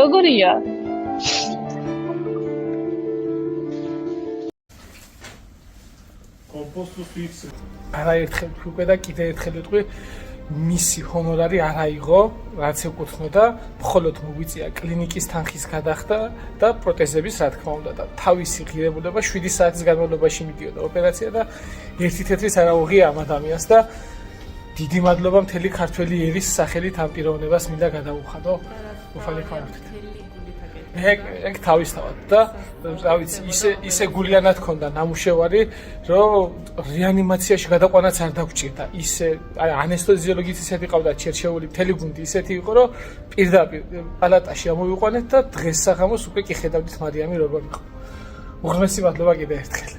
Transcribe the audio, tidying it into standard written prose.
როგორია? არაერთხელ უკვე და კიდე ერთხელ ვიტყვი მისი ჰონორარი არ აიღო, რაც ეკუთვნოდა, მხოლოდ მოგვიწია კლინიკის თანხის გადახდა და პროტეზების რა თქმა უნდა და თავისი ღირებულება 7 საათის განმავლობაში მიდიოდა ოპერაცია და ერთი თეთრიც არ აუღია ამ ადამიანს და დიდი მადლობა მთელი ქართველი ერის სახელით ამ პიროვნებას მინდა გადაუხადო. უფალი ხართ. ეგ თავისთავად და რა ვიცი ისე გულიანად ქონდა ნამუშევარი რომ რეანიმაციაში გადაყვანაც არ დაგჭირდა ისე ანესთეზიოლოგიც ისეთი ყავდა ჩერჩეული მთელი გუნდი ისეთი იყო რომ პირდაპირ პალატაში ამოვიყვანეთ და დღეს საღამოს უკვე კი ხედავდით მარიამი როგორ იყო უღრმესი მადლობა კიდე ერთხელ